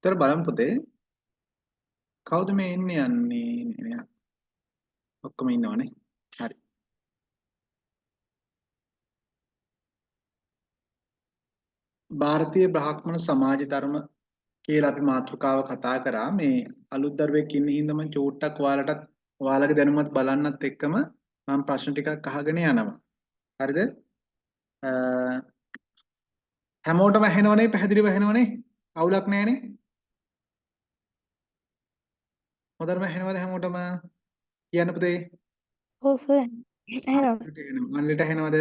තර බලමු පුතේ කවුද මේ එන්නේ යන්නේ නෑ ඔක්කොම ඉන්නවනේ. හරි. ಭಾರತೀಯ බ්‍රාහ්මණ සමාජ ධර්ම කියලා අපි මාතෘකාව කතා කරා. මේ අලුත් දරුවෙක් ඉන්න හින්දා මම චූට්ටක් ඔයාලගේ දැනුමත් බලන්නත් එක්කම මම ප්‍රශ්න ටිකක් අහගෙන යනවා. හරිද? අ, හැමෝටම ඇහෙනවනේ, පැහැදිලිව ඇහෙනවනේ. අවුලක් නැහැනේ. හොඳටම ඇහෙනවද හැමෝටම? කියන්න පුතේ. ඔව් සර් ඇහෙනවා. අනිලට ඇහෙනවද?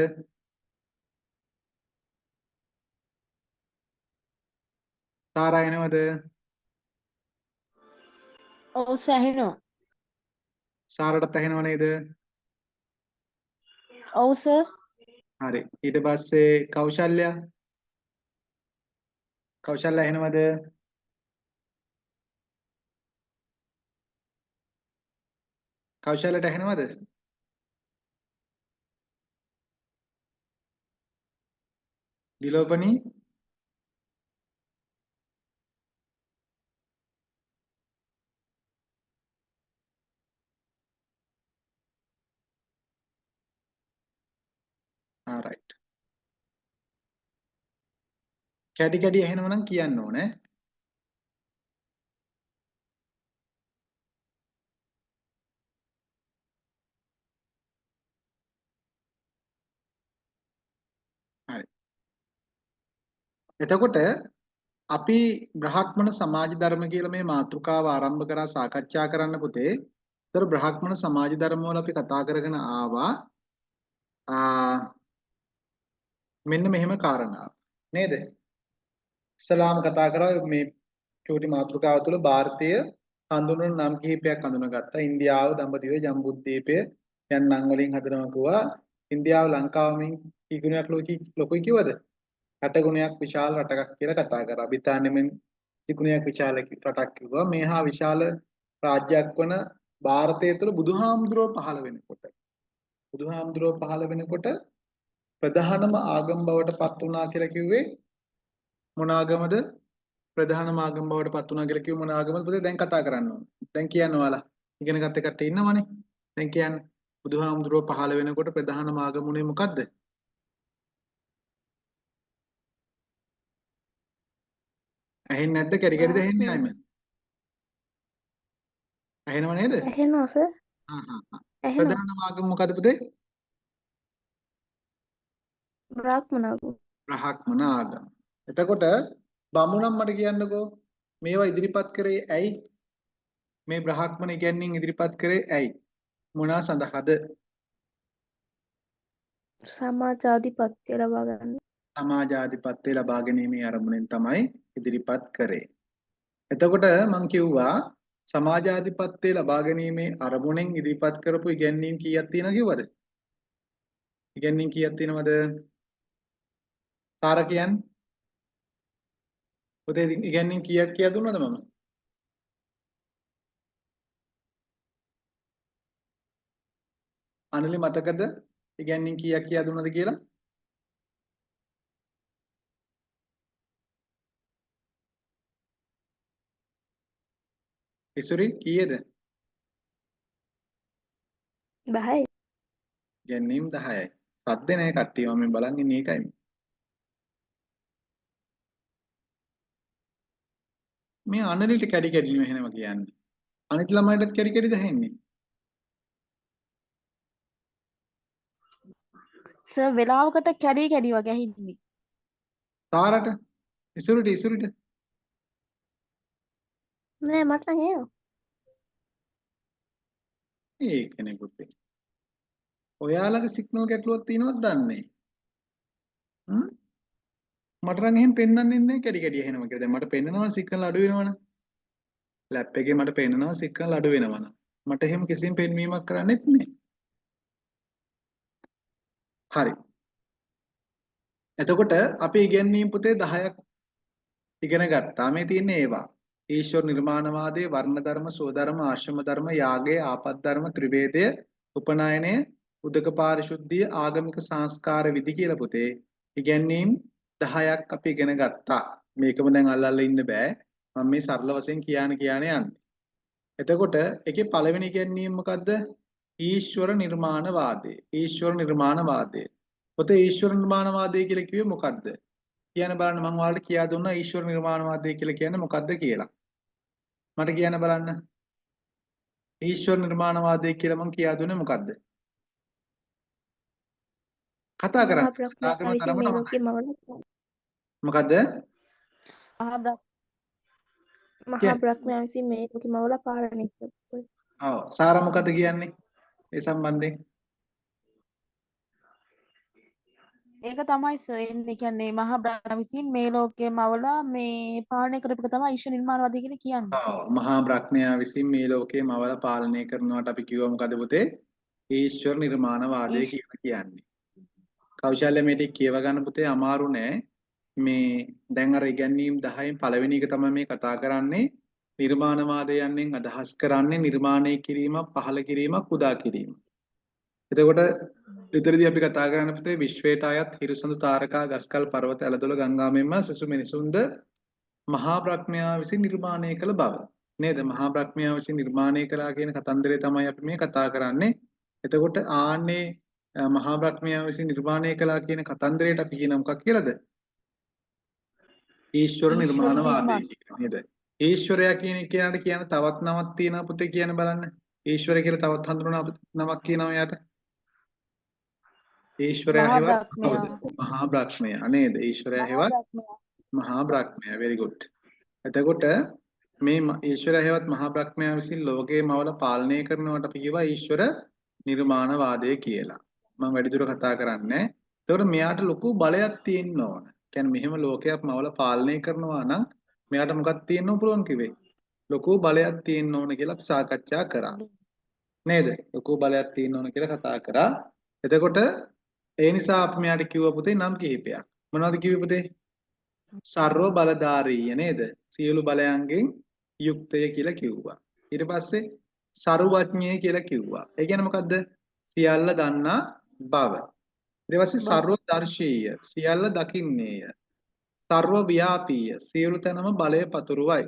තාරා ඇහෙනවද? ඔව් සර් ඇහෙනවා. සාරටත් ඇහෙනව නේද? ඔව් සර්. හරි. ඊට පස්සේ කෞශල්‍ය ඇහෙනවද? කෞශල්‍යට ඇහෙනවද? දිලෝපනී right. කැඩි කැඩි ඇහෙනව නම් කියන්න ඕනේ. හරි. එතකොට අපි බ්‍රාහ්මණ සමාජ ධර්ම කියලා මේ මාතෘකාව ආරම්භ කරා සාකච්ඡා කරන්න පුතේ. ඒතර බ්‍රාහ්මණ සමාජ ධර්ම වල අපි කතා කරගෙන ආවා මෙන්න මෙහෙම කාරණාවක් නේද? ඉස්ලාම කතා කරා මේ චූටි මාතෘකාව තුළ ಭಾರತೀಯ හඳුන්වන නම් කිහිපයක් හඳුනාගත්තා. ඉන්දියාව, දඹදිව, ජම්බුද්වීපය යන නම් වලින් හඳුනනවා කිව්වා. ඉන්දියාව ලංකාවෙන් කී ගුණයක් ලොකුයි කිව්වද? 8 ගුණයක් විශාල රටක් කියලා කතා කරා. බ්‍රිතාන්‍යයෙන් කී ගුණයක් විශාල රටක් කිව්වා. මේ හා විශාල රාජ්‍යයක් වන ಭಾರತය තුළ බුදුහාමුදුරුවෝ පහළ වෙනකොට ප්‍රධානම ආගම බවට පත් වුණා කියලා කිව්වේ මොන ආගමද? ප්‍රධානම ආගම බවට පත් වුණා කියලා කිව්ව මොන ආගමද? පුතේ දැන් කතා කරන්න ඕනේ. දැන් කියන්න ඔයාලා. ඉගෙන ගත්ත කට්ටිය ඉන්නවනේ. දැන් කියන්න. බුදුහාමුදුරුවෝ පහළ වෙනකොට ප්‍රධානම ආගම උනේ මොකද්ද? ඇහෙන්නේ නැද්ද? කැරි කැරිද ඇහෙන්නේ ආයිම? ඇහෙනව නේද? ඇහෙනවා සර්. ඇහෙනවා. ප්‍රධානම ආගම මොකද්ද පුතේ? බ්‍රාහ්මණ ආගම. බ්‍රාහ්මණ ආගම. එතකොට බමුණන් මට කියන්නකෝ මේවා ඉදිරිපත් කරේ ඇයි? මේ බ්‍රාහ්මණ ඉගැන්වීම් ඉදිරිපත් කරේ ඇයි? මොනවා සඳහාද? සමාජාධිපත්‍ය ලබා ගන්න. සමාජාධිපත්‍ය ලබා ගැනීමේ අරමුණෙන් තමයි ඉදිරිපත් කරේ. එතකොට මම කිව්වා සමාජාධිපත්‍ය ලබා ගැනීමේ අරමුණෙන් ඉදිරිපත් කරපු ඉගැන්වීම් කීයක් තියෙනවද කිව්වද? ඉගැන්වීම් කීයක් තියෙනවද? සාර කියන්නේ? පුතේ ඉගැන්වීම් කීයක් කියලා දුන්නද මම? අනිලි මතකද? ඉගැන්වීම් කීයක් කියලා දුන්නද කියලා? ඉසුරි කීයද? 10යි. ඉගැන්වීම් 10යි. සද්ද නැහැ කට්ටිය මම බලන් ඉන්නේ ඒකයි. මේ අනලිට කැඩි කැඩි වෙනවා කියන්නේ. අනිත් ළමයිටත් කැඩි කැඩිද ඇහෙන්නේ? සර් වෙලාවකට කැඩි කැඩි වගේ ඇහින්නේ. තාරට ඉසුරිට නෑ මට නම් ඇහෙනවා. ඒකනේ පුතේ. ඔයාලගේ සිග්නල් ගැටලුවක් තියෙනවද දන්නේ? මට නම් එහෙම පෙන්වන්නේ නැහැ කැඩි කැඩි ඇහෙනවා කියලා. දැන් මට පෙන්නනවා සිග්නල් අඩු වෙනවනේ. ලැප් එකේ මට පෙන්නනවා සිග්නල් අඩු වෙනවනම්. මට එහෙම කිසිම පෙන්වීමක් කරන්නෙත් නැහැ. හරි. එතකොට අපි ඉගෙනීම් පුතේ 10ක් ඉගෙන ගත්තා. මේ තියෙන්නේ ඒවා. ඊශ්වර නිර්මාණවාදයේ වර්ණ ධර්ම, සෝධර්ම, ආශ්‍රම ධර්ම, යාගය, ආපත් ධර්ම, ත්‍රිවේදය, උපනයනය, උදක පාරිශුද්ධිය, ආගමික සංස්කාර විදි කියලා පුතේ ඉගෙනීම් 10ක් අපි ඉගෙන ගත්තා. මේකම දැන් අල්ලලා ඉන්න බෑ. මම මේ සරල වශයෙන් කියන්නේ යන්නේ. එතකොට ඒකේ පළවෙනි ඉගැන්වීම මොකද්ද? ඊශ්වර නිර්මාණවාදය. ඊශ්වර නිර්මාණවාදය. පොතේ ඊශ්වර නිර්මාණවාදය කියලා කිව්වේ මොකද්ද? කියන්න බලන්න මම ඔයාලට කියා දුන්නා ඊශ්වර නිර්මාණවාදය කියලා කියන්නේ මොකද්ද කියලා. මට කියන්න බලන්න. ඊශ්වර නිර්මාණවාදය කියලා මම කියා දුන්නේ මොකද්ද? කතා කරන්න. මහා කතා කරන බ්‍රහ්මයා විසින් තරමට මේ හොඳයි. ලෝකේ මවලා මොකද්ද? මහා බ්‍රහ්ම මහා කියන්නේ? බ්‍රහ්මයා විසින් මේ ලෝකේ මවලා පාලනය කරපු. ඔව්. සාරා මොකද්ද කියන්නේ? ඒ සම්බන්ධයෙන්. ඒක තමයි සර් එන්නේ කියන්නේ මහා බ්‍රහ්ම විසින් මේ ලෝකයේ මවලා මේ පාලනය කරපු එක තමයි ඊශ්වර නිර්මාණවාදී කියලා කියන්නේ. ඔව්. මහා බ්‍රහ්මයා විසින් මේ ලෝකේ මවල පාලනය කරනවට අපි කිව්වා මොකද පුතේ? ඊශ්වර නිර්මාණවාදය කියලා කියන්නේ. කෞශල්‍ය මේ ටික කියව ගන්න පුතේ අමාරු නෑ. මේ දැන් අර ඉගැන්වීම් 10න් පළවෙනි එක තමයි මේ කතා කරන්නේ. නිර්මාණවාදය යන්නෙන් අදහස් කරන්නේ නිර්මාණය කිරීමක්, පහළ කිරීමක්, උදා කිරීමක්. එතකොට විතරදී අපි කතා කරන්න පුතේ විශ්වයට අයත් හිරුසඳු තාරකා ගස්කල් පර්වත ඇලදොල ගංගා මෙන්ම සසු මිනිසුන්ද මහා බ්‍රහ්මයා විසින් නිර්මාණය කළ බව නේද? මහා බ්‍රහ්මයා විසින් නිර්මාණය කළා කියන කතන්දරය තමයි අපි මේ කතා කරන්නේ. එතකොට ආන්නේ මහා බ්‍රහ්මයා විසින් නිර්මාණය කළා කියන කතන්දරයට අපි කියන මොකක් කියලාද? ඊශ්වර නිර්මාණවාදය කියලා නේද? ඊශ්වරයා කියන කෙනාට කියන තවත් නමක් තියෙනවා පුතේ කියන බලන්න. ඊශ්වරය කියලා තවත් හඳුනන නමක් කියනවා යාට. ඊශ්වරයා මහා හේවත් බ්‍රහ්මයා. කවුද? මහා බ්‍රහ්මයා නේද? ඊශ්වරයා මහා හේවත් බ්‍රහ්මයා. මහා බ්‍රහ්මයා. very good. එතකොට මේ ඊශ්වරයා හේවත් මහා බ්‍රහ්මයා විසින් ලෝකේ මවල පාලනය කරනවට අපි කියවා ඊශ්වර නිර්මාණවාදය කියලා. මම වැඩිදුර කතා කරන්නේ. එතකොට මෙයාට ලොකු බලයක් තියෙන්න ඕන. කියන්නේ මෙහෙම ලෝකයක් මවල පාලනය කරනවා නම් මෙයාට මොකක්ද තියෙන්න පුළුවන් කිව්වේ? ලොකු බලයක් තියෙන්න ඕන කියලා අපි සාකච්ඡා කරා. නේද? ලොකු බලයක් තියෙන්න ඕන කියලා කතා කරා. එතකොට ඒ නිසා අපි මෙයාට කිව්ව පුතේ නම් කිහිපයක්. මොනවද කිව්වේ පුතේ? සර්ව බලධාරීය නේද? සියලු බලයන්ගෙන් යුක්තය කියලා කිව්වා. ඊට පස්සේ සරුවඥය කියලා කිව්වා. ඒ කියන්නේ මොකද්ද? සියල්ල දන්නා බව. ඊට පස්සේ සර්වදර්ශීය සියල්ල දකින්නේය. සර්ව ව්‍යාපීය සියලු තැනම බලය පතුරුවයි.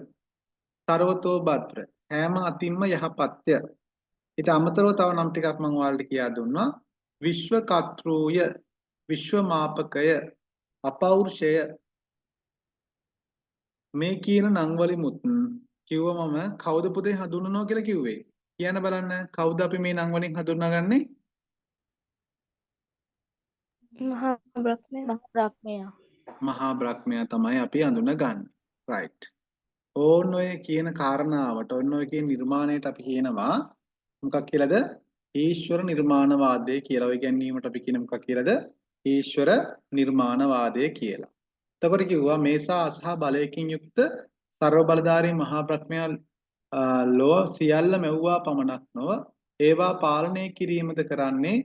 සර්වතෝ භද්‍ර හැම අතින්ම යහපත්ය. ඊට අමතරව තව නම් ටිකක් මම ඔයාලට කියා දුන්නා. විශ්ව කර්තෘය විශ්ව මාපකය අපෞරුෂය මේ කියන නම් වලිමුත් කිව්වමම කවුද පුතේ හඳුන්වනවා කියලා කිව්වේ? කියන්න බලන්න කවුද අපි මේ නම් වලින් හඳුනාගන්නේ? මහා බ්‍රහ්මයා. මහා බ්‍රහ්මයා. මහා බ්‍රහ්මයා තමයි අපි හඳුනගන්නේ. right. ඕන්න ඔය කියන කාරණාවට ඕන්න ඔය කියන නිර්මාණයට අපි කියනවා මොකක් කියලාද? ඊශ්වර නිර්මාණවාදය කියලා. ඔය ගැනීමට අපි කියන මොකක් කියලාද? ඊශ්වර නිර්මාණවාදය කියලා. එතකොට කිව්වා මේසා අසහ බලයකින් යුක්ත ਸਰව බලධාරී මහා බ්‍රහ්මයා ලෝ සියල්ල මෙව්වා පමණක් නොව ඒවා පාලනය කිරීමද කරන්නේ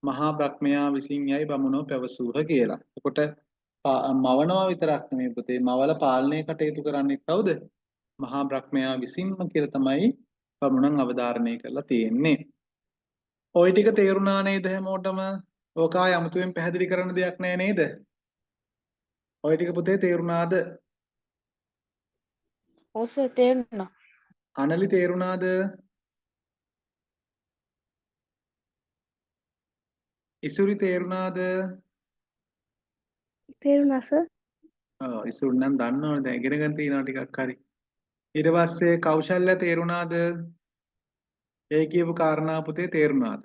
මහා බ්‍රහ්මයා විසින් යයි බමුණෝ පැවසූහ කියලා. එතකොට මවනවා විතරක් නෙමෙයි පුතේ මවල පාලනය කටයුතු කරන්නේ කවුද? මහා බ්‍රහ්මයා විසින්ම කියලා තමයි බමුණන් අවධාරණය කරලා තියෙන්නේ. ওই ටික තේරුණා නේද හැමෝටම? ඕකා යමුතුවෙන් පැහැදිලි කරන්න දෙයක් නෑ නේද? ওই ටික පුතේ තේරුණාද? ඔව් සර් තේරුණා. අනලි තේරුණාද? ඉසුරි තේරුණාද? තේරුණා සර්? ඔව් ඉසුරි නම් දන්නවනේ දැන් ඉගෙන ගන්න තියෙනවා ටිකක් හරි. ඊට පස්සේ කෞශල්‍ය තේරුණාද? ඒ කියපු කාරණා පුතේ තේරුණාද?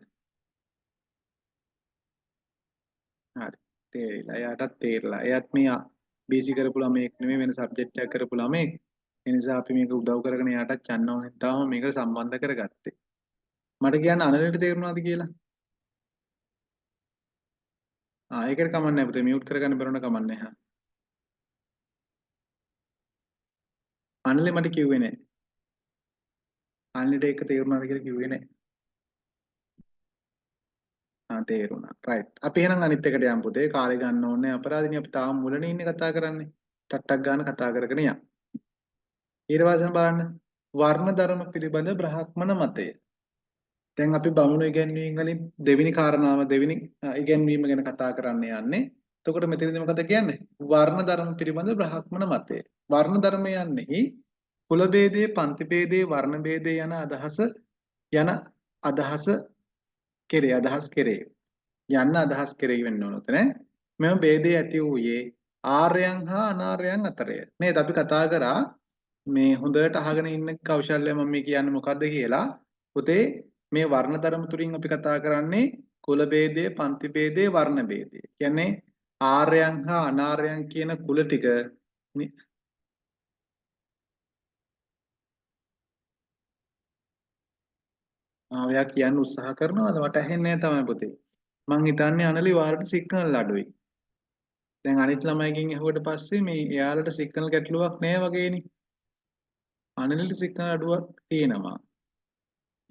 හරි. තේරිලා. එයාටත් තේරිලා. එයාත් මේ BC කරපු ළමයෙක් නෙමෙයි වෙන සබ්ජෙක්ට් එකක් කරපු ළමයෙක්. ඒ නිසා අපි මේක උදව් කරගෙන එයාටත් යන්න ඕනේ. තාම මේකට සම්බන්ධ කරගත්තේ. මට කියන්න අනලට තේරුණාද කියලා? ඒකට කමන්නේ නැහැ පුතේ මියුට් කරගන්න බැරුණ කමන්නේ නැහැ. අනලේ මට කිව්වේ නැහැ. අනලට ඒක තේරුණාද කියලා කිව්වේ නැහැ. තේරුණා. රයිට්. අපි එහෙනම් අනිත් එකට යමු පුතේ. කාලේ ගන්න ඕනේ අපරාධිනේ අපි තාම මුලනේ ඉන්නේ කතා කරන්නේ. ටට්ටක් ගන්න කතා කරගෙන යන්න. ඊට පස්සේ බලන්න වර්ණ ධර්ම පිළිබඳ බ්‍රහ්මණ මතය. දැන් අපි බමුණු ඉගැන්වීම් වලින් දෙවෙනි කාරණාව දෙවෙනි ඉගැන්වීම ගැන කතා කරන්න යන්නේ. එතකොට මෙතනදී මොකද කියන්නේ? වර්ණ ධර්ම පිළිබඳ බ්‍රහ්මණ මතය. වර්ණ ධර්මයන්ෙහි කුල ભેදයේ, පන්ති ભેදයේ, වර්ණ ભેදයේ යන අදහස කෙරේ අදහස් කෙරේ. යන්න අදහස් කෙරෙහි වෙන්න ඕන උතන. මෙම ભેදය ඇති වූයේ ආර්යයන් හා අනාර්යයන් අතරය. නේද? අපි කතා කරා මේ හොඳට අහගෙන ඉන්න කෞශල්‍ය මම මේ කියන්නේ මොකද්ද කියලා. පුතේ මේ වර්ණ ධර්ම තුලින් අපි කතා කරන්නේ කුල ભેදය, පන්ති ભેදය, වර්ණ ભેදය. කියන්නේ ආර්යයන් හා අනාර්යයන් කියන කුල ටික ඔයා කියන්න උත්සාහ කරනවද? මට ඇහෙන්නේ නැහැ තමයි පුතේ. මං හිතන්නේ අනලි වාරට සිග්නල් අඩුයි. දැන් අනිත් ළමයිගෙන් ඇහුවට පස්සේ මේ එයාලට සිග්නල් ගැටලුවක් නැහැ වගේනේ. අනලිට සිග්නල් අඩුවක් තියෙනවා.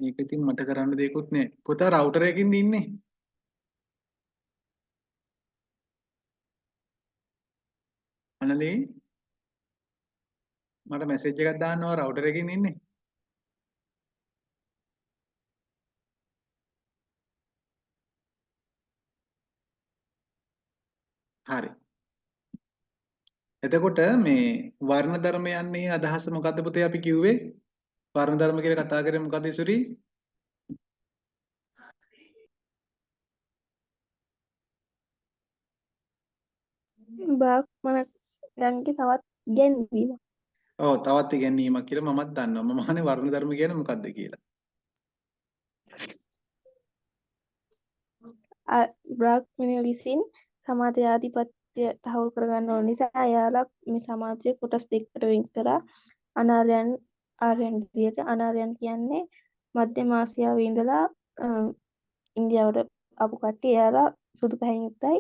මේක ඉතින් මට කරන්න දෙයක්වත් නැහැ. පුතා රවුටර් එකකින්ද ඉන්නේ? අනලි මට මැසේජ් එකක් දාන්නවා රවුටර් එකකින් ඉන්නේ. හරි. එතකොට මේ වර්ණ ධර්මයන්හි අදහස මොකද්ද පුතේ අපි කිව්වේ? වර්ණ ධර්ම කියලා කතා කරේ මොකද්ද ඉසුරි? බ්‍රාහ්මණයන්ගේ තවත් ඉගැන්වීම. ඔව් තවත් ඉගැන්වීමක් කියලා මමත් දන්නවා. මම අහන්නේ වර්ණ ධර්ම කියන්නේ මොකද්ද කියලා. බ්‍රාහ්මණය විසින් සමාජාධිපත්‍ය තහවුරු කරගන්න ඕන නිසා එයාලා මේ සමාජයේ කොටස් දෙකකට වෙන් කරා. අනාර්යයන් ආර්යයන් විදියට. අනාර්යයන් කියන්නේ මධ්‍යම ආසියාවේ ඉඳලා ඉන්දියාවට ආපු කට්ටිය. එයාලා සුදු පැහැයෙන් යුක්තයි.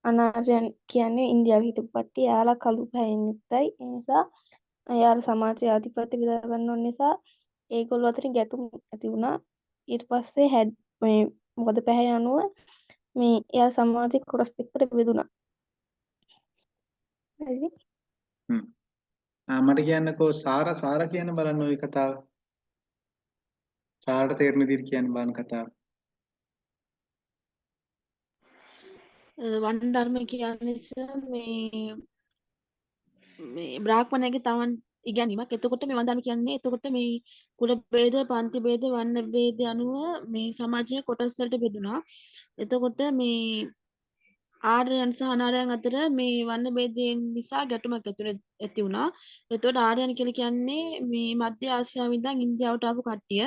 අනාර්යයන් කියන්නේ ඉන්දියාවේ හිටපු කට්ටිය. එයාලා කළු පැහැයෙන් යුක්තයි. ඒ නිසා එයාලා සමාජයේ ආධිපත්‍ය බෙදා ගන්න ඕන නිසා ඒගොල්ලෝ අතරින් ගැටුම් ඇති වුණා. ඊට පස්සේ මේ මොකද පැහැ අනුව මේ එයා සමාජයේ කොටස් දෙකකට බෙදුණා. හරිද? මට කියන්නකෝ සාර කියන බලන්න ওই කතාව. සාරට තේරෙන විදිහට කියන්න බලන්න කතාව. වර්ණ ධර්ම කියන්නේ මේ බ්‍රාහ්මණයගේ තමන් ඉගැන්වීමක්. එතකොට මේ වර්ණ ධර්ම කියන්නේ එතකොට මේ කුල ભેද, පන්ති ભેද, වර්ණ ભેද අනුව මේ සමාජයේ කොටස් වලට බෙදුණා. එතකොට මේ ආර්යයන් සහ අනාර්යයන් අතර මේ වර්ණ ભેදයෙන් නිසා ගැටුමක් ඇති වුණා. එතකොට ආර්යයන් කියලා කියන්නේ මේ මධ්‍ය ආසියාවේ ඉඳන් ඉන්දියාවට ආපු කට්ටිය.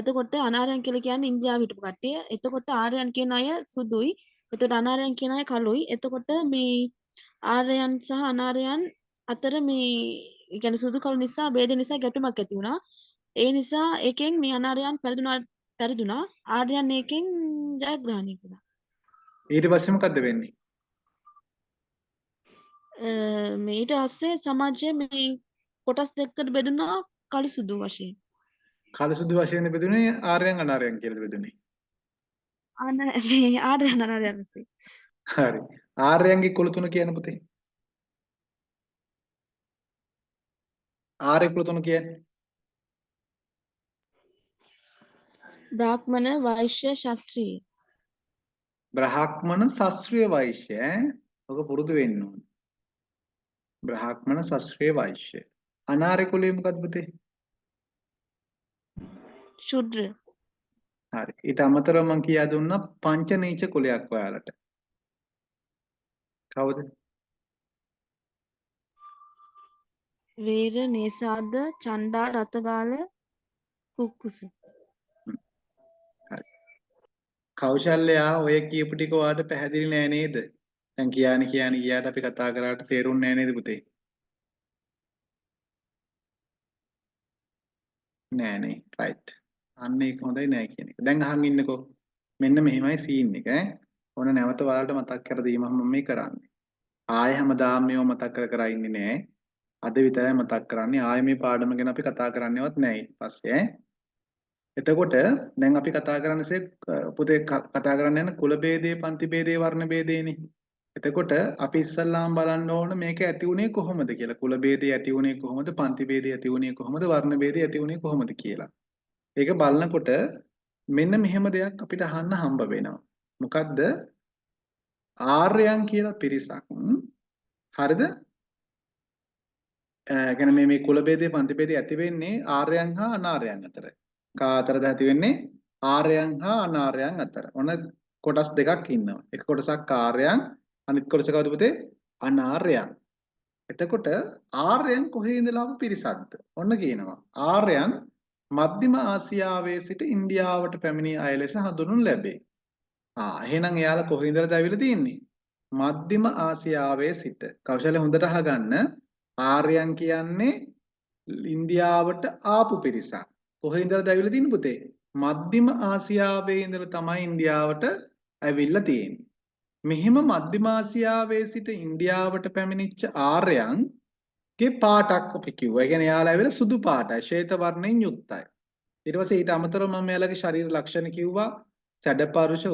එතකොට අනාර්යයන් කියලා කියන්නේ ඉන්දියාවේ හිටපු කට්ටිය. එතකොට ආර්යයන් කියන අය සුදුයි. එතකොට අනාර්යයන් කියන අය කළුයි. එතකොට මේ ආර්යයන් සහ අනාර්යයන් අතර මේ කියන්නේ සුදු කළු නිසා ભેද නිසා ගැටුමක් ඇති වුණා. ඒ නිසා ඒකෙන් මේ අනාර්යයන් පෙරදුනා. ආර්යයන් ඒකෙන් ජයග්‍රහණය කළා. ඊට පස්සේ මොකද්ද වෙන්නේ? මේ ඊට පස්සේ සමාජයේ මේ කොටස් දෙකකට බෙදුණා කළු සුදු වශයෙන්. කළු සුදු වශයෙන් බෙදුනේ ආර්යයන් අනාර්යයන් කියලා බෙදුනේ. මේ ආර්යයන් අනාර්යයන් වශයෙන්. හරි. ආර්යයන්ගේ කුල තුන කියන පුතේ. ආර්ය කුල තුන කියන්නේ බ්‍රාහ්මණ, වෛශ්‍ය, ශාස්ත්‍රීය. බ්‍රාහ්මණ, ශාස්ත්‍රීය, වෛශ්‍ය. ඔක පුරුදු වෙන්න ඕන. බ්‍රාහ්මණ, ශාස්ත්‍රීය, වෛශ්‍ය. අනාර්ය කුලය මොකක්ද පුතේ? ශුද්‍ර. හරි. ඊට අමතරව මම කියා දුන්නා පංච නීච කුලයක් ඔයාලට. කවුද? වේර, නේසාද, චණ්ඩා, රතගාල, කුක්කුස. හරි. කෞශල්‍යයා ඔය කියපු ටික ඔයාලට පැහැදිලි නෑ නේද? දැන් කියන්නේ ගියාට අපි කතා කරාට තේරුන්නේ නෑ නේද පුතේ? නෑනේ. රයිට්. අන්න ඒක හොඳයි නෑ කියන එක. දැන් අහන් ඉන්නකෝ. මෙන්න මෙහෙමයි සීන් එක ඈ. ඕන නැවත ඔයාලට මතක් කර දීමක් මම මේ කරන්නේ. ආයෙ හැමදාම මේව මතක් කර ඉන්නේ නෑ. අද විතරයි මතක් කරන්නේ. ආයෙ මේ පාඩම ගැන අපි කතා කරන්නේවත් නෑ ඊට පස්සේ ඈ. එතකොට දැන් අපි කතා කරන්නේ පුතේ කතා කරන්න යන කුල ભેදේ, පන්ති ભેදේ, වර්ණ ભેදේනේ. එතකොට අපි ඉස්සල්ලාම බලන්න ඕන මේක ඇති උනේ කොහොමද කියලා. කුල ભેදේ ඇති උනේ කොහොමද? පන්ති ભેදේ ඇති උනේ කොහොමද? වර්ණ ભેදේ ඇති උනේ කොහොමද කියලා. ඒක බලනකොට මෙන්න මෙහෙම දෙයක් අපිට අහන්න හම්බ වෙනවා. මොකද්ද? ආර්යයන් කියලා පිරිසක්. හරිද? කියන්නේ මේ කුල ભેදයේ පන්ති ભેදයේ ඇති වෙන්නේ ආර්යයන් හා අනාර්යයන් අතර. කා අතරද ඇති වෙන්නේ ආර්යයන් හා අනාර්යයන් අතර. ඔන්න කොටස් දෙකක් ඉන්නවා. එක කොටසක් ආර්යයන් අනිත් කොටස කවුද පුතේ? අනාර්යයන්. එතකොට ආර්යයන් කොහේ ඉඳලා ආපු පිරිසක්ද? ඔන්න කියනවා. ආර්යයන් මධ්‍යම ආසියාවේ සිට ඉන්දියාවට පැමිණි අය ලෙස හඳුන්වනු ලැබේ. එහෙනම් එයාලා කොහේ ඉඳලාද ඇවිල්ලා තින්නේ? මධ්‍යම ආසියාවේ සිට. කෞශල්‍ය හොඳට අහගන්න. ආර්යයන් කියන්නේ ඉන්දියාවට ආපු පිරිසක්. කොහේ ඉඳලාද ඇවිල්ලා තින්නේ පුතේ? මධ්‍යම ආසියාවේ ඉඳලා තමයි ඉන්දියාවට ඇවිල්ලා තියෙන්නේ. මෙහිම මධ්‍යම ආසියාවේ සිට ඉන්දියාවට පැමිණිච්ච ආර්යයන්ගේ පාටක් අපි කිව්වා. ඒ කියන්නේ යාළුවා ඇවිල්ලා සුදු පාටයි, ශ්වේත වර්ණයෙන් යුක්තයි. ඊට පස්සේ ඊට අමතරව මම එයාලගේ ශරීර ලක්ෂණ කිව්වා. සැඩපරුෂ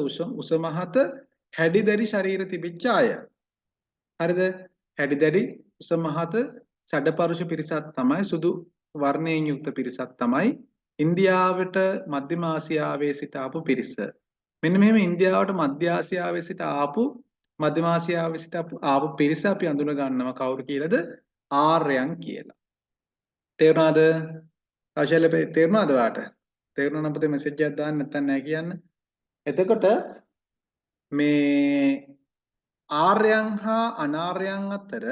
උස මහත හැඩිදරි ශරීර තිබිච්ච අය. හරිද? හැඩිදරි උස මහත සැඩපරුෂ පිරිසක් තමයි, සුදු වර්ණයෙන් යුක්ත පිරිසක් තමයි ඉන්දියාවට මධ්‍යම ආසියාවේ සිට ආපු පිරිස. මෙන්න මෙහෙම ඉන්දියාවට මධ්‍ය ආසියාවේ සිට ආපු මධ්‍යම ආසියාවේ සිට ආපු පිරිස අපි අඳුන ගන්නවා කවුරු කියලාද? ආර්යයන් කියලා. තේරුණාද? ආශාලේ තේරුණාද ඔයාට? තේරුණා නම් පුතේ මෙසේජ් එකක් දාන්න, නැත්නම් නෑ කියන්න. එතකොට මේ ආර්යයන් හා අනාර්යයන් අතර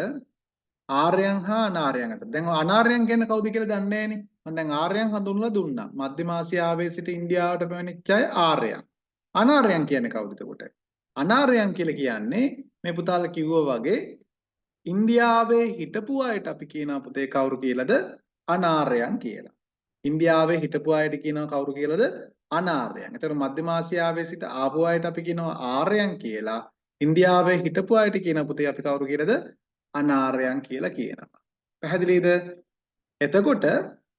දැන් අනාර්යයන් කියන්නේ කවුද කියලා දන්නේ නෑනේ. මම දැන් ආර්යයන් හඳුන්වලා දුන්නා. මධ්‍යම ආසියාවේ සිට ඉන්දියාවට පැමිණිච්ච අය ආර්යයන්. අනාර්යයන් කියන්නේ කවුද එතකොට? අනාර්යයන් කියලා කියන්නේ මේ පුතාලා කිව්වා වගේ ඉන්දියාවේ හිටපු අයට අපි කියනවා පුතේ කවුරු කියලාද? අනාර්යයන් කියලා. ඉන්දියාවේ හිටපු අයට කියනවා කවුරු කියලාද? අනාර්යයන්. ඒතර මධ්‍යම ආසියාවේ සිට ආපු අයට අපි කියනවා ආර්යයන් කියලා. ඉන්දියාවේ හිටපු අයට කියන පුතේ අපි කවුරු කියලාද? අනාර්යයන් කියලා කියනවා. පැහැදිලිද? එතකොට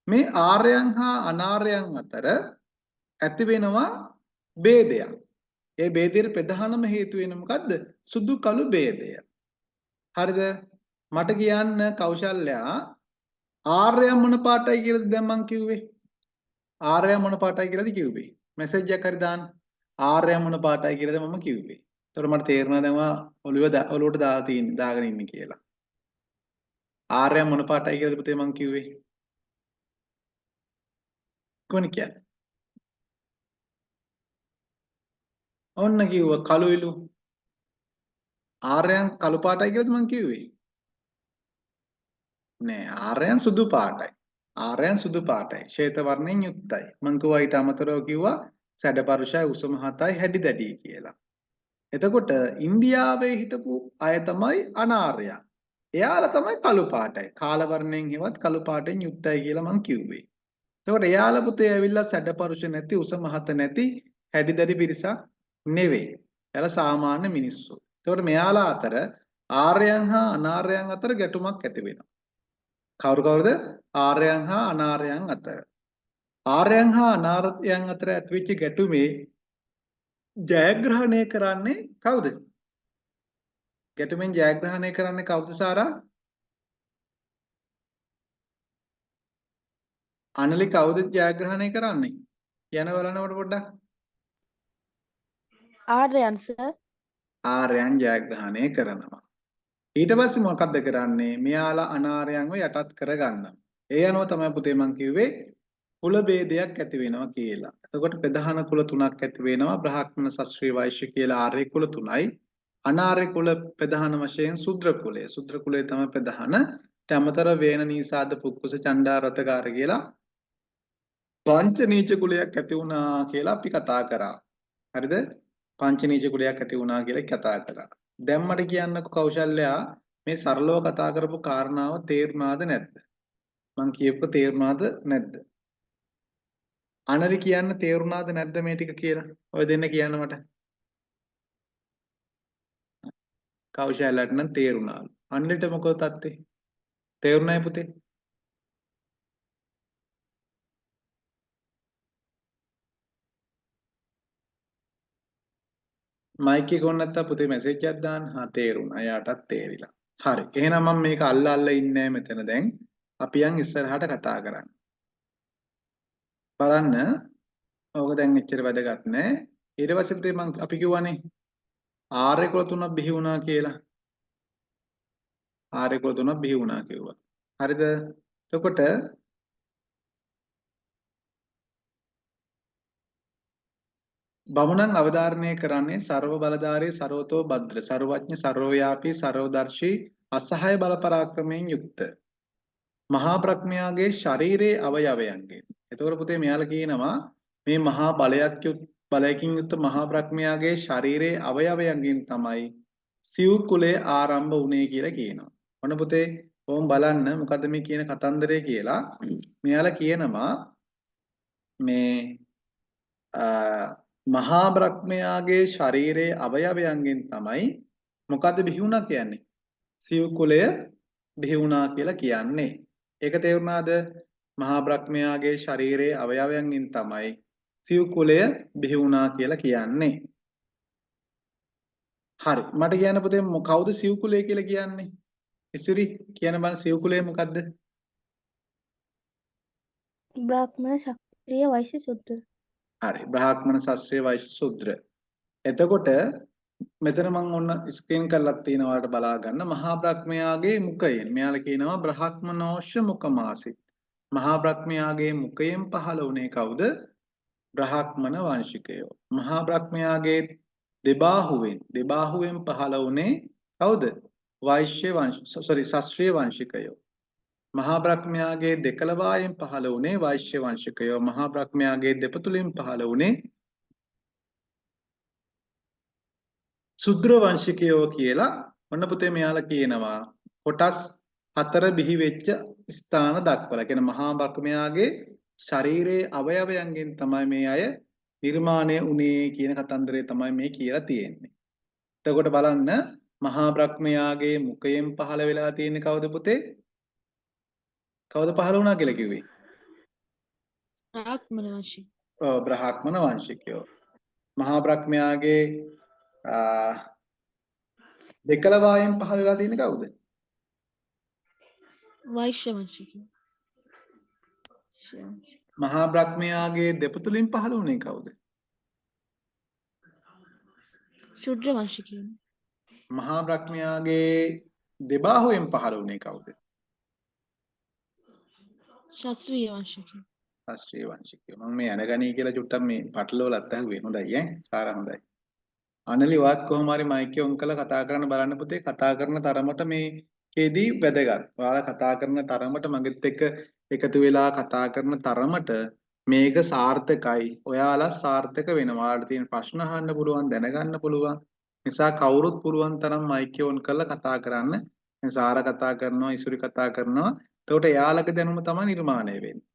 මේ ආර්යයන් හා අනාර්යයන් අතර ඇති වෙනවා ભેදයක්. ඒ ભેදයට ප්‍රධානම හේතු වෙන මොකද්ද? සුදු කළු ભેදය. හරිද? මට කියන්න කෞශල්‍යා ආර්යයන් මොන පාටයි කියලාද දැන් මං කිව්වේ? ආර්යයන් මොන පාටයි කියලාද කිව්වේ? මෙසේජ් එකක් හරි දාන්න. ආර්යයන් මොන පාටයි කියලාද මම කිව්වේ. ඒතකොට මට තේරුණා දැන් ඔළුවට දාගෙන ඉන්නේ කියලා. ආර්යයන් මොන පාටයි කියලාද පුතේ මං කිව්වේ? කොහොමද කියන්නේ? ඔන්න කිව්වා කළුයිලු. ආර්යයන් කළු පාටයි කියලාද මං කිව්වේ? නෑ, ආර්යයන් සුදු පාටයි. ආර්යයන් සුදු පාටයි. ශ්වේත වර්ණයෙන් යුක්තයි. මං කිව්වා ඊට අමතරව කිව්වා සැඩපරුෂයි උස මහතයි හැඩි දැඩි කියලා. එතකොට ඉන්දියාවේ හිටපු අය තමයි අනාර්යයන්. එයාලා තමයි කළු පාටයි. කාල වර්ණයෙන් හෙවත් කළු පාටෙන් යුක්තයි කියලා මං කිව්වේ. එතකොට එයාලා පුතේ ඇවිල්ලා සැඩපරුෂ නැති උස මහත නැති හැඩි දැඩි පිරිසක් නෙවෙයි. එයාලා සාමාන්‍ය මිනිස්සු. එතකොට මෙයාලා අතර ආර්යයන් හා අනාර්යයන් අතර ගැටුමක් ඇති වෙනවා. කවුරුද? ආර්යයන් හා අනාර්යයන් අතර. ආර්යයන් හා අනාර්යයන් අතර ඇතිවෙච්ච ගැටුමේ ජයග්‍රහණය කරන්නේ කවුද? ගැටුමෙන් ජයග්‍රහණය කරන්නේ කවුද සාරා? අනලි කවුද ජයග්‍රහණය කරන්නේ? කියන බලනකොට පොඩ්ඩක්. ආර්යයන් සර්. ආර්යයන් ජයග්‍රහණය කරනවා. ඊට පස්සේ මොකක්ද කරන්නේ? මෙයාලා අනාර්යයන්ව යටත් කරගන්නවා. ඒ අනුව තමයි පුතේ මං කිව්වේ කුල ભેදයක් ඇති වෙනවා කියලා. එතකොට ප්‍රධාන කුල තුනක් ඇති වෙනවා. බ්‍රාහ්මණ, ශාස්ත්‍රීය, වෛශ්‍ය කියලා ආර්ය කුල තුනයි. අනාර්ය කුල ප්‍රධාන වශයෙන් ශුද්‍ර කුලය. ශුද්‍ර කුලය තමයි ප්‍රධාන. ඊට අමතරව වේන, නීසාද, පුක්කුස, චණ්ඩා, රතකාර කියලා පංච නීච කුලයක් ඇති වුණා කියලා අපි කතා කරා. හරිද? පංච නීච කුලයක් ඇති වුණා කියලා කතා කරා. දැන් මට කියන්නකෝ කෞශල්‍යා මේ සරලව කතා කරපු කාරණාව තේරුණාද නැද්ද? මං කියපුව තේරුණාද නැද්ද? අනලි කියන්න තේරුණාද නැද්ද මේ ටික කියලා? ඔය දෙන්න කියන්න මට. කෞශල්‍යාට නම් තේරුණාලු. අනලිට මොකද තත්ත්වේ? තේරුණායි පුතේ? මයික් එක ඕන නැත්තම් පුතේ මැසේජ් එකක් දාන්න. තේරුණා. එයාටත් තේරිලා. හරි. එහෙනම් මම මේක අල්ල ඉන්නේ මෙතන දැන්. අපි යන් ඉස්සරහට කතා කරන්න. බලන්න. ඕක දැන් එච්චර වැදගත් නෑ. ඊට පස්සේ පුතේ අපි කිව්වනේ ආර්ය කුල තුනක් බිහි වුණා කියලා. ආර්ය කුල තුනක් බිහි වුණා කිව්වා. හරිද? එතකොට බමුණන් අවධාරණය කරන්නේ ਸਰව බලධාරී ਸਰවතෝ භද්‍ර ਸਰවඥ ਸਰවව්‍යාපී ਸਰවදර්ශී අසහාය බල පරාක්‍රමයෙන් යුක්ත මහා බ්‍රහ්මයාගේ ශරීරයේ අවයවයන්ගෙන්. එතකොට පුතේ මෙයාලා කියනවා මේ මහා බලයකින් යුක්ත මහා බ්‍රහ්මයාගේ ශරීරයේ අවයවයන්ගෙන් තමයි සිව් කුලය ආරම්භ වුණේ කියලා කියනවා. ඔන්න පුතේ ඕම් බලන්න මොකද්ද මේ කියන කතන්දරය කියලා. මෙයාලා කියනවා මේ මහා බ්‍රහ්මයාගේ ශරීරයේ අවයවයන්ගෙන් තමයි මොකද්ද බිහි වුණා කියන්නේ? සිව් කුලය බිහි වුණා කියලා කියන්නේ. ඒක තේරුණාද? මහා බ්‍රහ්මයාගේ ශරීරයේ අවයවයන්ගෙන් තමයි සිව් කුලය බිහි වුණා කියලා කියන්නේ. හරි. මට කියන්න පුතේ කවුද සිව් කුලය කියලා කියන්නේ? ඉසුරි කියන බං සිව් කුලය මොකද්ද? බ්‍රාහ්මණ ශාස්ත්‍රීය වෛශ්‍ය ශුද්‍ර. හරි. බ්‍රාහ්මණ ශාස්ත්‍රීය වෛශ්‍ය ශුද්‍ර. එතකොට මෙතන මම ඔන්න ස්ක්‍රීන් කරලා තියෙනවා ඔයාලට බලා ගන්න. මහා බ්‍රහ්මයාගේ මුඛයෙන් මෙයාලා කියනවා බ්‍රහ්මනෝෂ මුඛමාසි. මහා බ්‍රහ්මයාගේ මුඛයෙන් පහළ වුණේ කවුද? බ්‍රහ්මන වංශිකයෝ. මහා බ්‍රහ්මයාගේ දෙබාහුවෙන් පහළ වුණේ කවුද? වෛශ්‍ය වංශ ශාස්ත්‍රීය වංශිකයෝ. මහා බ්‍රහ්මයාගේ දෙකලවායෙන් පහළ වුණේ වෛශ්‍ය වංශිකයෝ. මහා බ්‍රහ්මයාගේ දෙපතුලින් පහළ වුණේ ශුද්‍ර වංශිකයෝ කියලා. ඔන්න පුතේ මෙයාලා කියනවා කොටස් 4 බිහි වෙච්ච ස්ථාන දක්වලා. කියන මහා බ්‍රහ්මයාගේ ශරීරයේ අවයවයන්ගෙන් තමයි මේ අය නිර්මාණය වුණේ කියන කතන්දරය තමයි මේ කියලා තියෙන්නේ. එතකොට බලන්න මහා බ්‍රහ්මයාගේ මුඛයෙන් පහළ වෙලා තියෙන්නේ කවුද පුතේ? කවුද පහළ වුණා කියලා කිව්වේ? බ්‍රාහ්මණ වංශික. ඔව් බ්‍රාහ්මණ වංශිකයෝ. මහා බ්‍රහ්මයාගේ දෙකලවායෙන් පහළ වෙලා තියෙන්නේ කවුද? වෛශ්‍ය වංශික. මහා බ්‍රහ්මයාගේ දෙපතුලින් පහළ වුණේ කවුද? ශුද්‍ර වංශික. මහා බ්‍රහ්මයාගේ දෙබාහුවෙන් පහළ වුණේ කවුද? ශාස්ත්‍රීය වංශික. ශාස්ත්‍රීය වංශිකයෝ. මම මේ අනගණී කියලා චුට්ටක් මේ පටලවලත් ඇහුවේ. හොඳයි ඈ. සාරා හොඳයි. අනලි වත් කොහොම හරි මයික් එක ඔන් කරලා කතා කරන්න බලන්න පුතේ. කතා කරන තරමට මේකෙදී වැදගත්. ඔයාලා කතා කරන තරමට මගෙත් එක්ක එකතු වෙලා කතා කරන තරමට මේක සාර්ථකයි. ඔයාලා සාර්ථක වෙනවා. ඔයාලට තියෙන ප්‍රශ්න අහන්න පුළුවන්, දැනගන්න පුළුවන්. නිසා කවුරුත් පුළුවන් තරම් මයික් එක ඔන් කරලා කතා කරන්න. මේ සාරා කතා කරනවා, ඉසුරි කතා කරනවා. එතකොට එයාලගේ දැනුම තමයි නිර්මාණය වෙන්නේ.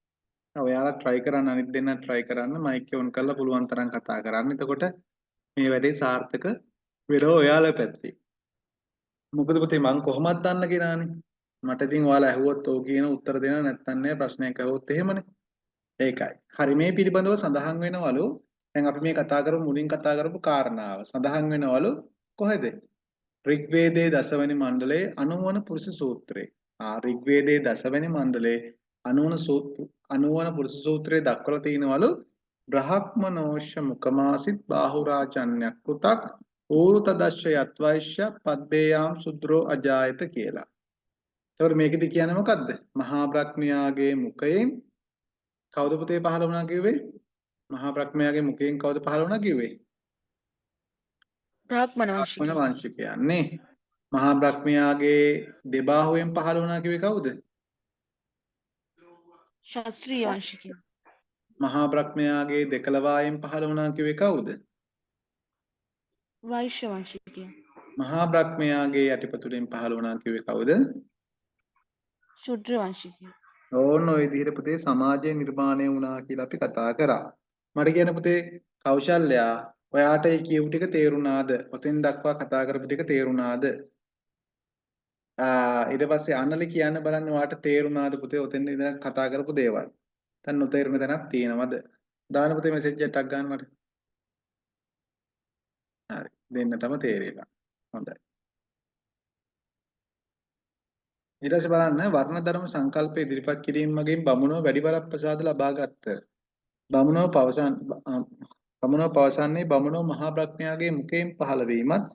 ඔයාලා try කරන්න, අනිත් දෙන්න try කරන්න මයික් එක ඔන් කරලා පුළුවන් තරම් කතා කරන්න. එතකොට මේ වැඩේ සාර්ථක වෙනවා ඔයාලා පැත්තේ. මොකද පුතේ මං කොහොමද දන්න කෙනානේ. මට ඉතින් ඔයාලා ඇහුවොත් ඔව් කියන උත්තර දෙනවා, නැත්නම් නෑ. ප්‍රශ්නයක් ඇහුවොත් එහෙමනේ. ඒකයි. හරි, මේ පිළිබඳව සඳහන් වෙනවලු. දැන් අපි මේ කතා කරමු මුලින් කතා කරපු කාරණාව. සඳහන් වෙනවලු කොහෙද? ඍග්වේදයේ 10 වෙනි මණ්ඩලයේ 90 වන පුරුෂ සූත්‍රයේ. ඍග්වේදයේ 10 වෙනි මණ්ඩලයේ 90 වන පුරුෂ සූත්‍රයේ දක්වලා තියෙනවලු බ්‍රහ්මනෝෂ මුඛමාසිත බාහුරාචන්‍යක් කෘතක් ඌතදශ්‍ය යත්වෛශ්‍ය පද්බේයාම් සුද්‍රෝ අජායත කියලා. එතකොට මේකෙදි කියන්නේ මොකද්ද? මහා බ්‍රහ්මයාගේ මුඛයෙන් කවුද පුතේ පහළ වුණා කිව්වේ? මහා බ්‍රහ්මයාගේ මුඛයෙන් කවුද පහළ වුණා කිව්වේ? බ්‍රාහ්මණ වංශික. බ්‍රාහ්මණ වංශිකයන්නේ. මහා බ්‍රහ්මයාගේ දෙබාහුවෙන් පහළ වුණා කිව්වේ කවුද? ශාස්ත්‍රීය වංශික. මහා බ්‍රහ්මයාගේ දෙකලවායෙන් පහළ වුණා කිව්වේ කවුද? වෛශ්‍ය වංශික. මහා බ්‍රහ්මයාගේ යටිපතුලෙන් පහළ වුණා කිව්වේ කවුද? ශුද්‍ර වංශික. ඕන්න ඔය විදිහට පුතේ සමාජය නිර්මාණය වුණා කියලා අපි කතා කරා. මට කියන පුතේ කෞශල්‍යා ඔයාට ඒ කියපු ටික තේරුණාද? ඔතෙන් දක්වා කතා කරපු ටික තේරුණාද? ඊට පස්සේ අනලි කියන්න බලන්න ඔයාට තේරුණාද පුතේ ඔතෙන් ඉඳන් කතා කරපු දේවල්? දැන් නොතේරුණ තැනක් තියෙනවද? දාන පුතේ මෙසේජ් එකක් ගන්න මට. හරි. දෙන්නටම තේරෙලා. හොඳයි. ඊට පස්සේ බලන්න වර්ණ ධර්ම සංකල්ප ඉදිරිපත් කිරීම මගින් බමුණෝ වැඩි වරප්‍රසාද ලබා ගත්ත. බමුණෝ පවසන්නේ බමුණෝ මහා බ්‍රහ්මයාගේ මුඛයෙන් පහළ වීමත්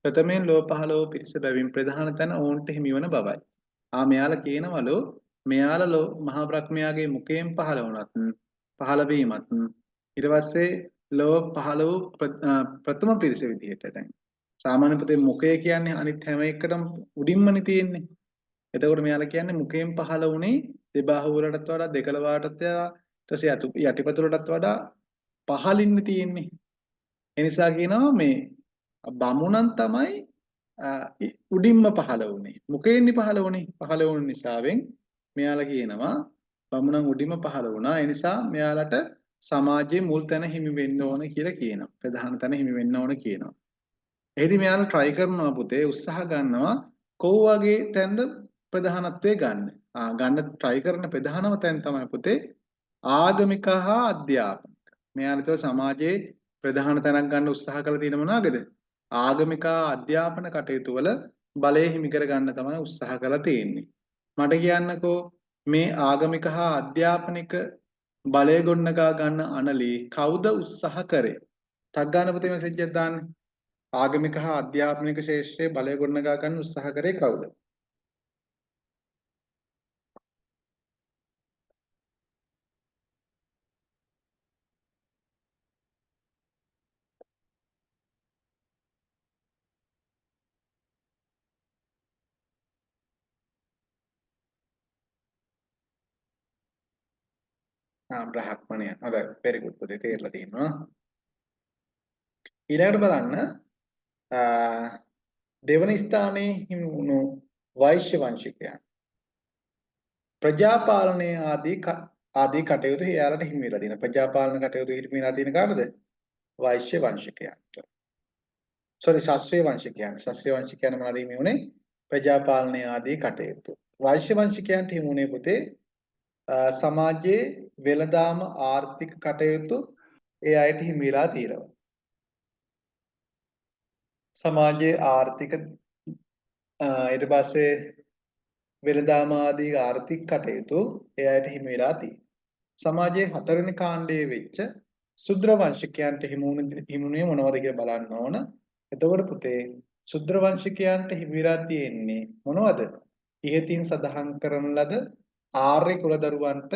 ප්‍රථමයෙන් ලෝ පහළ වූ පිරිස බැවින් ප්‍රධාන තැන ඔවුන්ට හිමිවන බවයි. මෙයාලා කියනවලු මෙයාලා මහා බ්‍රහ්මයාගේ මුඛයෙන් පහළ වුණත් පහළ වීමත් ඊට පස්සේ ලෝ පහළ වූ ප්‍රථම පිරිස විදිහට දැන් සාමාන්‍ය පොතේ මුඛය කියන්නේ අනිත් හැම එකටම උඩින්මනේ තියෙන්නේ. එතකොට මෙයාලා කියන්නේ මුඛයෙන් පහළ වුණේ දෙබාහුව වලටත් වඩා දෙකල වාටත් වඩා ඊට පස්සේ යටිපතුලටත් වඩා පහළින් තියෙන්නේ. ඒ නිසා කියනවා මේ බමුණන් තමයි උඩින්ම පහළ වුණේ. මුඛයෙන්නි පහළ වුණේ. පහළ වුණ නිසාවෙන් මෙයාලා කියනවා බමුණන් උඩින්ම පහළ වුණා. ඒ නිසා මෙයාලට සමාජයේ මුල් තැන හිමි වෙන්න ඕන කියලා කියනවා. ප්‍රධාන තැන හිමි වෙන්න ඕන කියනවා. එහෙදි මෙයාලා try කරනවා පුතේ උත්සාහ ගන්නවා කොහොම වගේ තැනද ප්‍රධානත්වයේ ගන්න. ගන්න try කරන ප්‍රධානම තැන තමයි පුතේ ආගමික හා අධ්‍යාපනික. මෙයාලා සමාජයේ ප්‍රධාන තැනක් ගන්න උත්සාහ කරලා තියෙන මොනවාගේද? ආගමික අධ්‍යාපන කටයුතු වල බලය හිමි කර ගන්න තමයි උත්සාහ කරලා තියෙන්නේ. මට කියන්නකෝ මේ ආගමික හා අධ්‍යාපනික බලය ගොඩනගා ගන්න අනලි කවුද උත්සාහ කරේ? ටක් ගන්න පුතේ මෙසේජ් එකක් දාන්න. ආගමික හා අධ්‍යාපනික ශාස්ත්‍රයේ බලය ගොඩනගා ගන්න උත්සාහ කරේ කවුද? බ්‍රහ්මණය. හොඳයි. very good පුතේ තේරලා තියෙනවා. ඊළඟට බලන්න දෙවන ස්ථානයේ හිමි වුණු වෛශ්‍ය වංශිකයන් ප්‍රජාපාලනය ආදී කටයුතු එයාලට හිමි වෙලා තියෙනවා. ප්‍රජාපාලන කටයුතු හිමි වෙලා තියෙන කාටද? වෛශ්‍ය වංශිකයන්ට. ශාස්ත්‍රීය වංශිකයන්. ශාස්ත්‍රීය වංශිකයන් මොනවද හිමි වුණේ? ප්‍රජාපාලනය ආදී කටයුතු. වෛශ්‍ය වංශිකයන්ට හිමි වුණේ පුතේ සමාජයේ වෙළඳාම ආර්ථික කටයුතු ඒ අයට හිමි වෙලා තියෙනවා. සමාජයේ ආර්ථික ඊට පස්සේ වෙළඳාම ආදී ආර්ථික කටයුතු ඒ අයට හිමි වෙලා තියෙනවා. සමාජයේ හතරවෙනි කාණ්ඩයේ වෙච්ච ශුද්‍ර වංශිකයන්ට හිමුනේ මොනවද කියලා බලන්න ඕන. එතකොට පුතේ ශුද්‍ර වංශිකයන්ට හිමි වෙලා තියෙන්නේ මොනවද? ඉහතින් සඳහන් කරන ලද ආර්ය කුලදරුවන්ට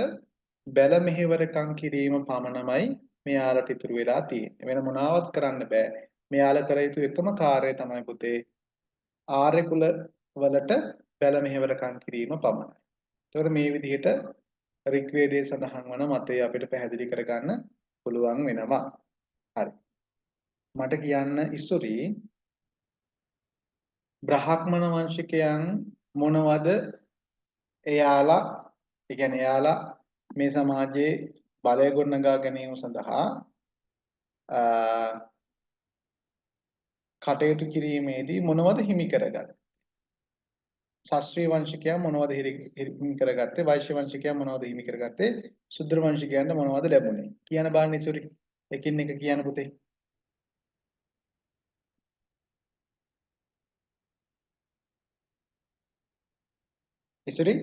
බැල මෙහෙවරකම් කිරීම පමණමයි මෙයාලට ඉතුරු වෙලා තියෙන්නේ. වෙන මොනවත් කරන්න බෑ. මෙයාලා කළ යුතු එකම කාර්යය තමයි පුතේ ආර්ය කුල වලට බැල මෙහෙවරකම් කිරීම පමණයි. ඒතකොට මේ විදිහට ඍග්වේදයේ සඳහන් වන මතය අපිට පැහැදිලි කරගන්න පුළුවන් වෙනවා. හරි. මට කියන්න ඉස්සුරි බ්‍රාහ්මණ වංශිකයන් මොනවද එයාලා මේ සමාජයේ බලය ගොඩනගා ගැනීම සඳහා කටයුතු කිරීමේදී මොනවද හිමි කරගත්තේ? ශාස්ත්‍රීය වංශිකයන් මොනවද හිමි කරගත්තේ? වෛශ්‍ය වංශිකයන් මොනවද හිමි කරගත්තේ? ශුද්‍ර වංශිකයන්ට මොනවද ලැබුණේ? කියන බාන්න ඉසුරි. එකින් එක කියන පුතේ. ඉසුරි